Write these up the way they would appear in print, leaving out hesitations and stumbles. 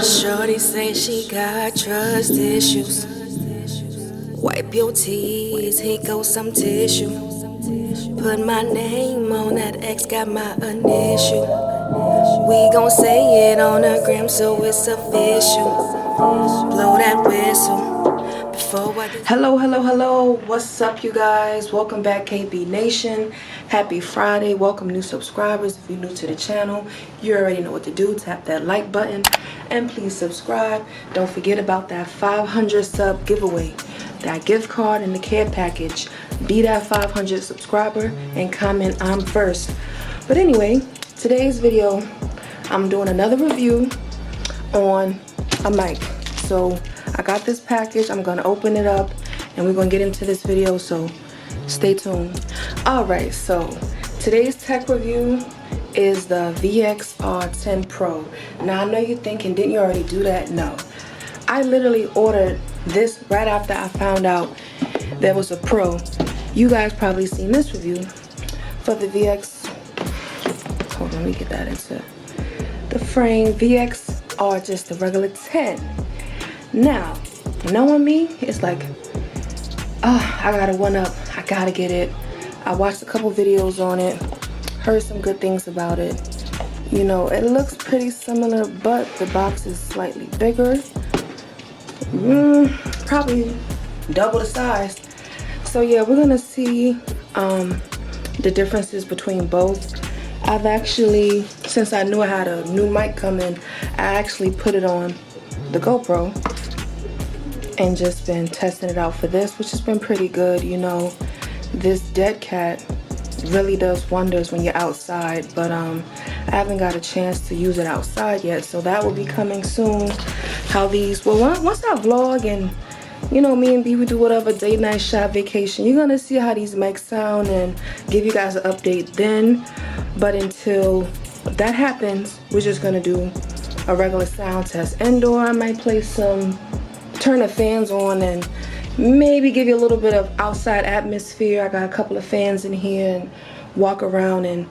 Shorty say she got trust issues. Wipe your tears, here goes some tissue. Put my name on that X, got my initial. We gon' say it on the gram so it's official. Blow that whistle. Hello. What's up, you guys? Welcome back, KB Nation. Happy Friday. Welcome new subscribers. If you're new to the channel, you already know what to do. Tap that like button and please subscribe. Don't forget about that 500 sub giveaway. That gift card and the care package. Be that 500 subscriber and comment I'm first. But anyway, today's video, I'm doing another review on a mic. So I got this package, I'm gonna open it up and we're gonna get into this video, so stay tuned. Alright, so today's tech review is the VXR10 Pro. Now I know you're thinking, didn't you already do that? No. I literally ordered this right after I found out there was a Pro. You guys probably seen this review for the hold on, let me get that into the frame. VXR, just the regular 10. Now, knowing me, it's like, I gotta one up, I gotta get it. I watched a couple videos on it, heard some good things about it. You know, it looks pretty similar, but the box is slightly bigger. Probably double the size. So yeah, we're gonna see the differences between both. I've actually, since I knew I had a new mic coming, I actually put it on the GoPro and just been testing it out for this, which has been pretty good. You know, this dead cat really does wonders when you're outside, but I haven't got a chance to use it outside yet, so that will be coming soon. How these, well, once I vlog and, you know, me and B, we do whatever date night shop vacation, you're gonna see how these mics sound and give you guys an update then. But until that happens, we're just gonna do a regular sound test. Indoor, I might play some, turn the fans on and maybe give you a little bit of outside atmosphere. I got a couple of fans in here and walk around, and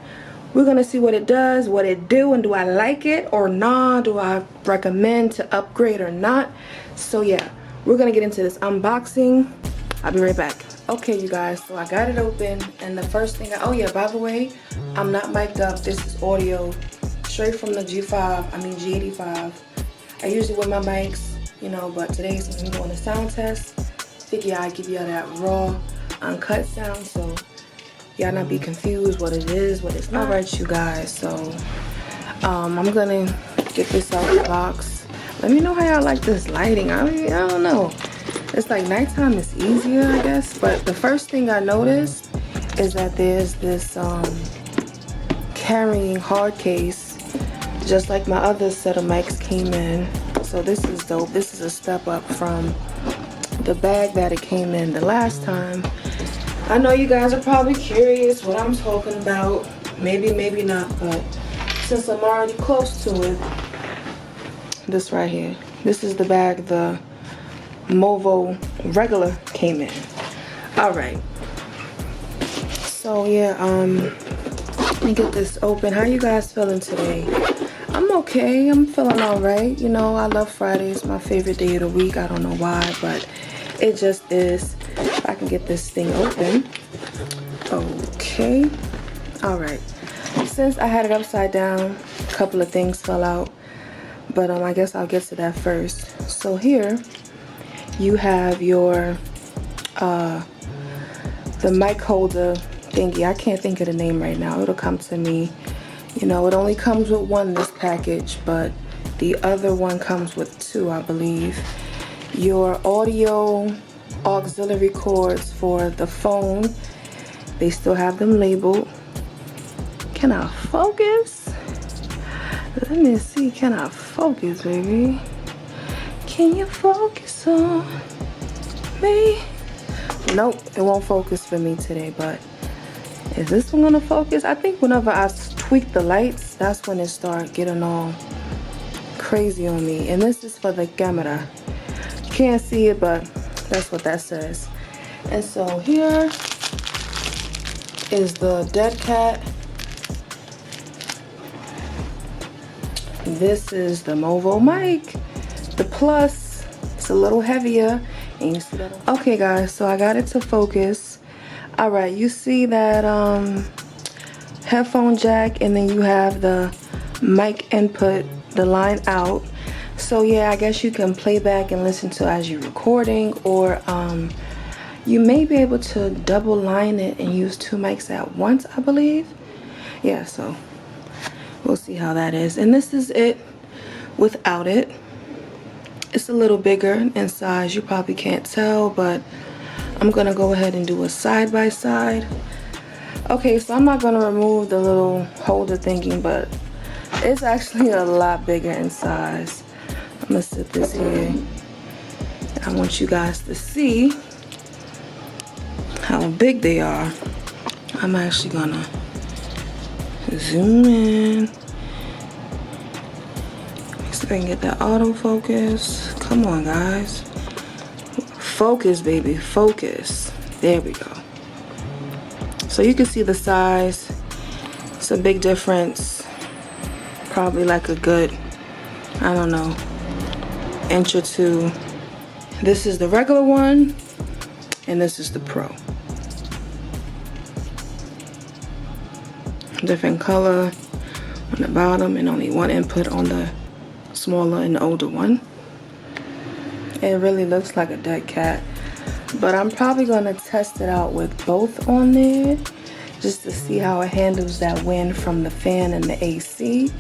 we're gonna see what it does, what it do, and do I like it or not? Do I recommend to upgrade or not? So yeah, we're gonna get into this unboxing. I'll be right back. Okay, you guys, so I got it open, and the first thing, oh yeah, by the way, I'm not mic'd up. This is audio straight from the G85. I usually wear my mics, you know, but today since I'm doing a sound test, figure I'd give you that raw, uncut sound, so y'all not be confused what it is, what it's not. Alright, you guys, so I'm gonna get this out of the box. Let me know how y'all like this lighting. I don't know. It's like nighttime is easier, I guess, but the first thing I noticed is that there's this carrying hard case, just like my other set of mics came in. So this is dope. This is a step up from the bag that it came in the last time. I know you guys are probably curious what I'm talking about. Maybe not, but since I'm already close to it, this right here. This is the bag the MOVO regular came in. Alright. So yeah, let me get this open. How you guys feeling today? I'm okay. I'm feeling alright. You know, I love Fridays. My favorite day of the week. I don't know why, but it just is. If I can get this thing open. Okay. Alright. Since I had it upside down, a couple of things fell out. But I guess I'll get to that first. So here you have your the mic holder thingy. I can't think of the name right now. It'll come to me. You know, it only comes with one, this package, but the other one comes with two, I believe. Your audio auxiliary cords for the phone, they still have them labeled. Can I focus? Let me see, can I focus, baby? Can you focus on me? Nope, it won't focus for me today, but is this one gonna focus? I think whenever I tweak the lights, that's when it starts getting all crazy on me. And this is for the camera. You can't see it, but that's what that says. And so here is the dead cat. This is the MOVO mic, the Plus. It's a little heavier, and you see that. Okay guys, so I got it to focus. All right, you see that headphone jack, and then you have the mic input, the line out. So yeah, I guess you can play back and listen to as you're recording, or you may be able to double line it and use 2 mics at once, I believe. Yeah, so we'll see how that is. And this is it without it. It's a little bigger in size, you probably can't tell, but I'm gonna go ahead and do a side by side. Okay, so I'm not gonna remove the little holder thingy, but it's actually a lot bigger in size. I'm gonna sit this here. I want you guys to see how big they are. I'm actually gonna zoom in. See if I can get that autofocus. Come on, guys. Focus, baby, focus. There we go. So you can see the size. It's a big difference. Probably like a good, I don't know, inch or 2. This is the regular one, and this is the Pro. Different color on the bottom, and only 1 input on the smaller and older one. It really looks like a dead cat, but I'm probably gonna test it out with both on there just to see how it handles that wind from the fan and the AC.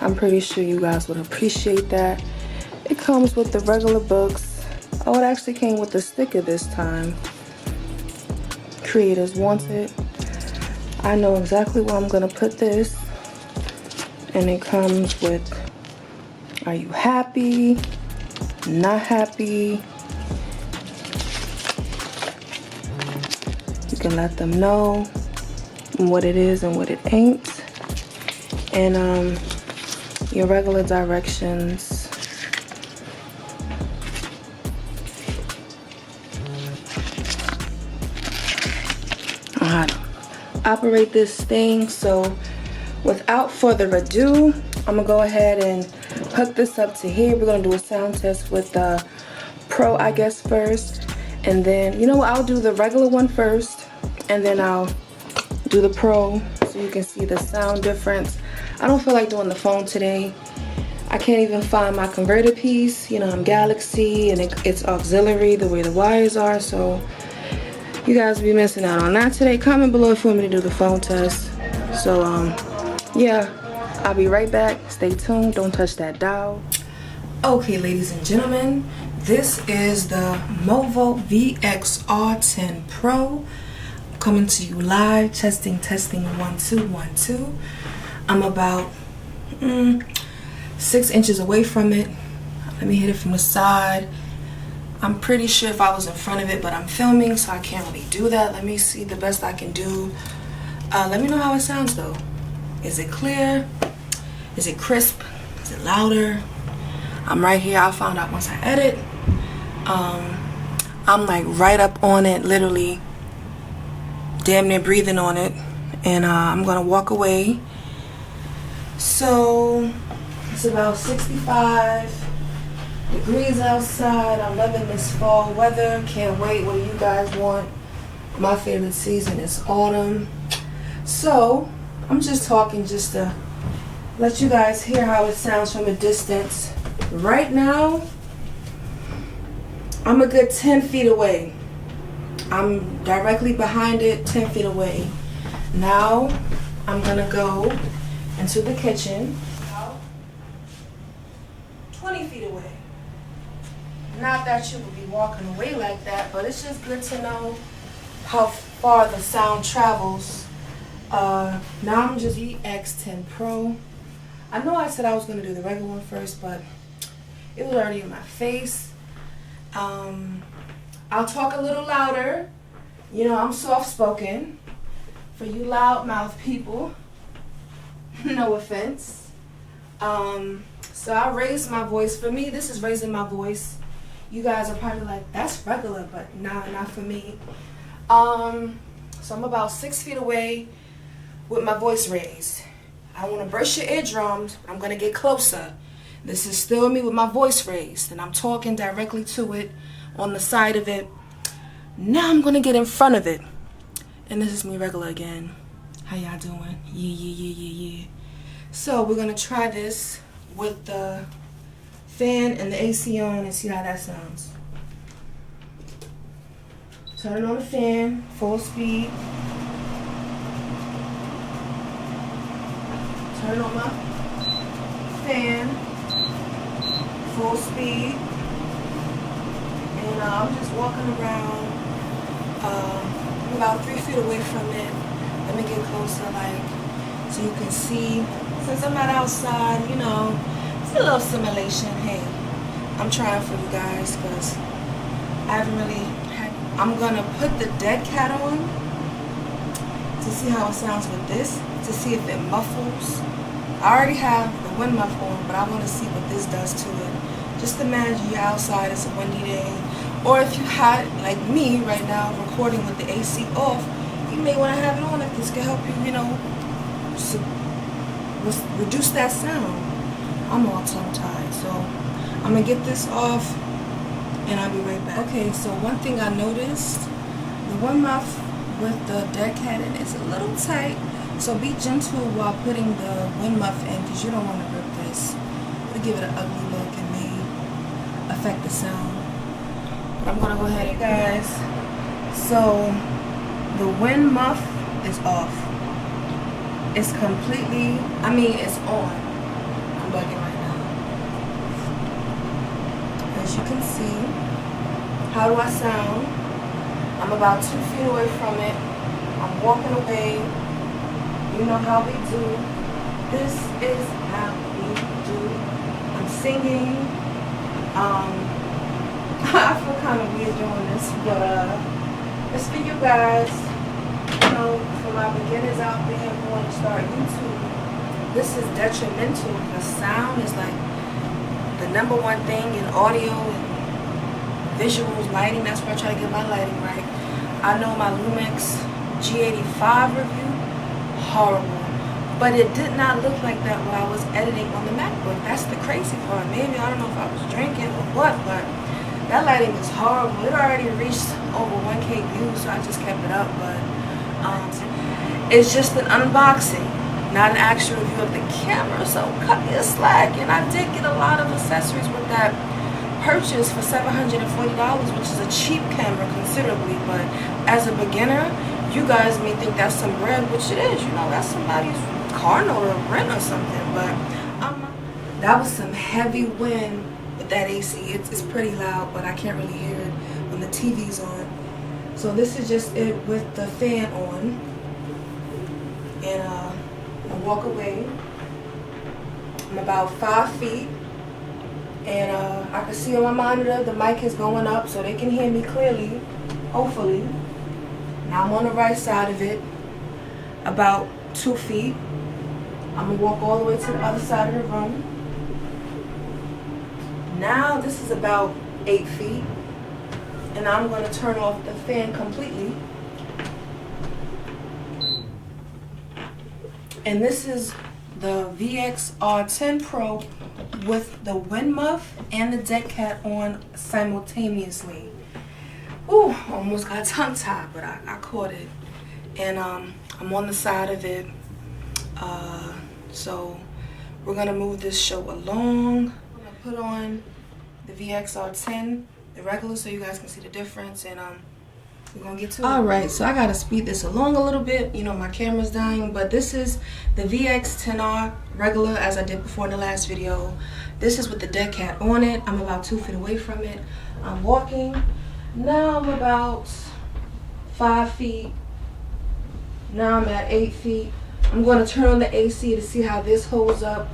I'm pretty sure you guys would appreciate that. It comes with the regular books. Oh, it actually came with the sticker this time. Creators wanted. I know exactly where I'm gonna put this, and it comes with, are you happy? Not happy? You can let them know what it is and what it ain't, and your regular directions. On how to operate this thing. So without further ado, I'm gonna go ahead and hook this up to here. We're gonna do a sound test with the Pro, I guess, first, and then, you know what, I'll do the regular one first, and then I'll do the Pro so you can see the sound difference. I don't feel like doing the phone today. I can't even find my converter piece. You know, I'm Galaxy, and it's auxiliary the way the wires are, so you guys will be missing out on that today. Comment below if you want me to do the phone test. So yeah, I'll be right back. Stay tuned, don't touch that dial. Okay, ladies and gentlemen, this is the MOVO VXR10 Pro coming to you live. Testing 1 2 1 2. I'm about 6 inches away from it. Let me hit it from the side. I'm pretty sure if I was in front of it, but I'm filming, so I can't really do that. Let me see the best I can do. Let me know how it sounds though. Is it clear? Is it crisp? Is it louder? I'm right here. I'll find out once I edit. I'm like right up on it, literally damn near breathing on it, and I'm gonna walk away. So it's about 65 degrees outside. I'm loving this fall weather. Can't wait. What do you guys want? My favorite season is autumn. So I'm just talking just to let you guys hear how it sounds from a distance. Right now, I'm a good 10 feet away. I'm directly behind it, 10 feet away. Now, I'm gonna go into the kitchen, about 20 feet away. Not that you would be walking away like that, but it's just good to know how far the sound travels. Now I'm just VX10 Pro. I know I said I was gonna do the regular one first, but it was already in my face. I'll talk a little louder. You know, I'm soft-spoken. For you loud-mouthed people, no offense. So I raised my voice. For me, this is raising my voice. You guys are probably like, that's regular, but nah, not for me. So I'm about 6 feet away with my voice raised. I don't want to burst your eardrums. I'm going to get closer. This is still me with my voice raised, and I'm talking directly to it on the side of it. Now I'm going to get in front of it. And this is me regular again. How y'all doing? Yeah. So we're going to try this with the fan and the AC on and see how that sounds. Turn on the fan, full speed. Turn on my fan, full speed. And I'm just walking around. I'm about 3 feet away from it. Let me get closer, like, so you can see. Since I'm not outside, you know, it's a little simulation. Hey, I'm trying for you guys because I haven't really had. I'm gonna put the dead cat on to see how it sounds with this, to see if it muffles. I already have the wind muff on, but I want to see what this does to it. Just imagine you're outside, it's a windy day, or if you had, like me right now, recording with the AC off, you may want to have it on if this can help you, you know, reduce that sound. I'm all tongue-tied, so I'm going to get this off, and I'll be right back. Okay, so one thing I noticed, the wind muff with the dead cat in is a little tight. So be gentle while putting the wind muff in because you don't want to rip this. It'll give it an ugly look and may affect the sound. But I'm going to go ahead, you guys. So the wind muff is off. It's completely, it's on. I'm bugging right now. As you can see, how do I sound? I'm about 2 feet away from it. I'm walking away. You know how we do. This is how we do. I'm singing. I feel kind of weird doing this, but it's for you guys. You know, for my beginners out there who want to start YouTube. This is detrimental. The sound is like the #1 thing in audio and visuals, lighting. That's where I try to get my lighting right. I know my Lumix G85 review. Horrible, but it did not look like that while I was editing on the MacBook. That's the crazy part. Maybe I don't know if I was drinking or what, but that lighting is horrible. It already reached over 1K views, so I just kept it up. But it's just an unboxing, not an actual review of the camera. So cut me a slack. And I did get a lot of accessories with that purchase for $740, which is a cheap camera considerably. But as a beginner, you guys may think that's some bread, which it is. You know, that's somebody's car note or rent or something. But that was some heavy wind with that AC. It's pretty loud, but I can't really hear it when the TV's on. So this is just it with the fan on. And I walk away. I'm about 5 feet. And I can see on my monitor the mic is going up so they can hear me clearly, hopefully. Now I'm on the right side of it, about 2 feet. I'm going to walk all the way to the other side of the room. Now this is about 8 feet. And I'm going to turn off the fan completely. And this is the VXR10 Pro with the wind muff and the dead cat on simultaneously. Ooh, almost got tongue-tied, but I caught it. And I'm on the side of it. So we're gonna move this show along. I'm gonna put on the VXR10, the regular, so you guys can see the difference. And we're gonna get to it. Alright, so I gotta speed this along a little bit. You know, my camera's dying, but this is the VX10R regular, as I did before in the last video. This is with the dead cat on it. I'm about 2 feet away from it. I'm walking. Now I'm about 5 feet. Now I'm at 8 feet. I'm going to turn on the AC to see how this holds up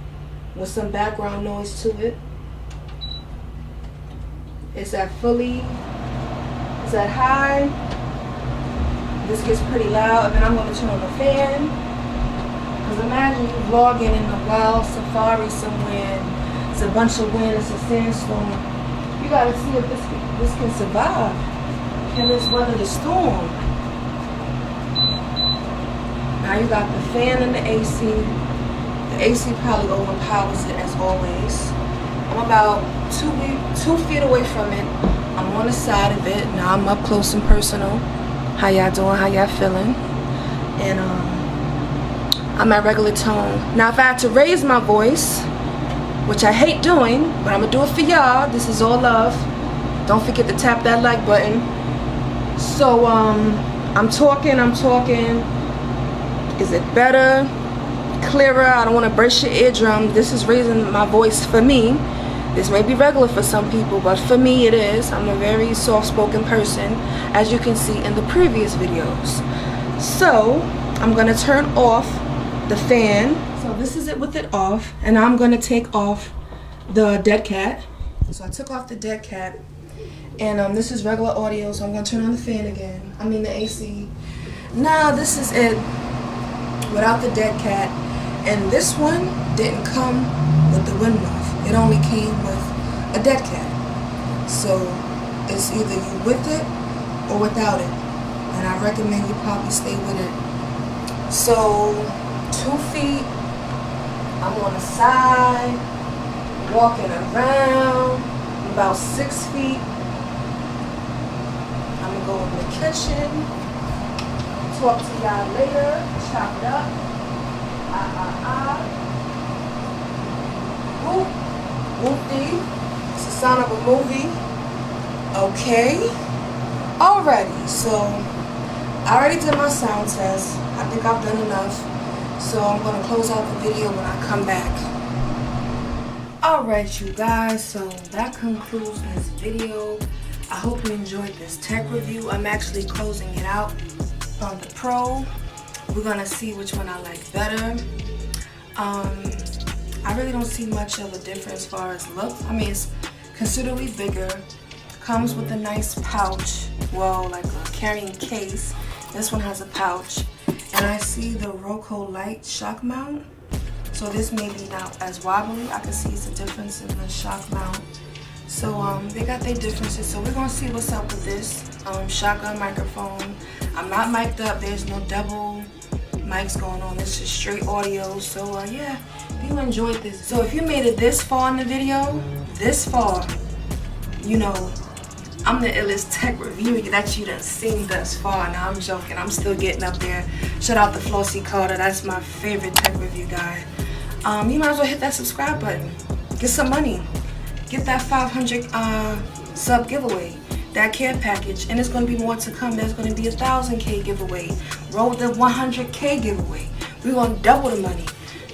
with some background noise to it. Is that fully? Is that high? This gets pretty loud. And then I'm going to turn on the fan. Because imagine you vlogging in a wild safari somewhere. It's a bunch of wind. It's a sandstorm. You got to see if this can survive. Can this weather the storm? Now you got the fan and the AC. The AC probably overpowers it as always. I'm about 2 feet away from it. I'm on the side of it. Now I'm up close and personal. How y'all doing? How y'all feeling? And I'm at regular tone. Now if I had to raise my voice, which I hate doing, but I'm gonna do it for y'all. This is all love. Don't forget to tap that like button. So I'm talking. Is it better? Clearer? I don't want to burst your eardrum. This is raising my voice for me. This may be regular for some people, but for me it is. I'm a very soft-spoken person, as you can see in the previous videos. So I'm gonna turn off the fan. So this is it with it off, and I'm gonna take off the dead cat. So I took off the dead cat, and this is regular audio, so I'm gonna turn on the fan again. I mean the AC. Now this is it without the dead cat, and this one didn't come with the wind muff. It only came with a dead cat. So it's either you with it or without it, and I recommend you probably stay with it. So 2 feet, I'm on the side, walking around, about 6 feet. I'm gonna go in the kitchen, talk to y'all later, chop it up. Whoop, whoopty. It's the sound of a movie. Okay. Alrighty, so I already did my sound test. I think I've done enough. So I'm going to close out the video when I come back. Alright you guys, so that concludes this video. I hope you enjoyed this tech review. I'm actually closing it out on the Pro. We're going to see which one I like better. I really don't see much of a difference as far as look. I mean, it's considerably bigger. Comes with a nice pouch. Well, like a carrying case. This one has a pouch. And I see the Roku light shock mount. So this may be not as wobbly. I can see it's a difference in the shock mount. So they got their differences. So we're gonna see what's up with this shotgun microphone. I'm not mic'd up. There's no double mics going on. This is straight audio. So yeah, if you enjoyed this. So if you made it this far in the video, this far, you know, I'm the illest tech reviewer that you done seen thus far. Now I'm joking. I'm still getting up there. Shout out to Flossie Carter. That's my favorite tech review guy. You might as well hit that subscribe button. Get some money. Get that 500 sub giveaway. That care package. And it's going to be more to come. There's going to be a 1,000K giveaway. Roll with the 100K giveaway. We're going to double the money.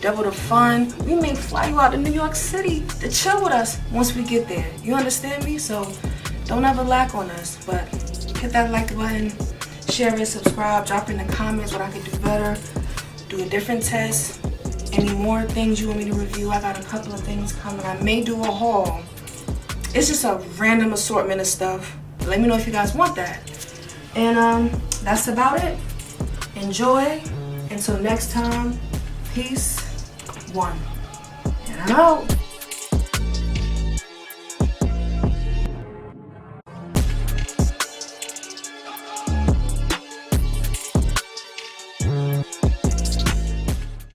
Double the fun. We may fly you out to New York City to chill with us once we get there. You understand me? So don't ever lack on us, but hit that like button, share it, subscribe, drop in the comments what I could do better, do a different test, any more things you want me to review. I got a couple of things coming. I may do a haul. It's just a random assortment of stuff. Let me know if you guys want that. And that's about it. Enjoy. Until next time, peace. One. And I'm out.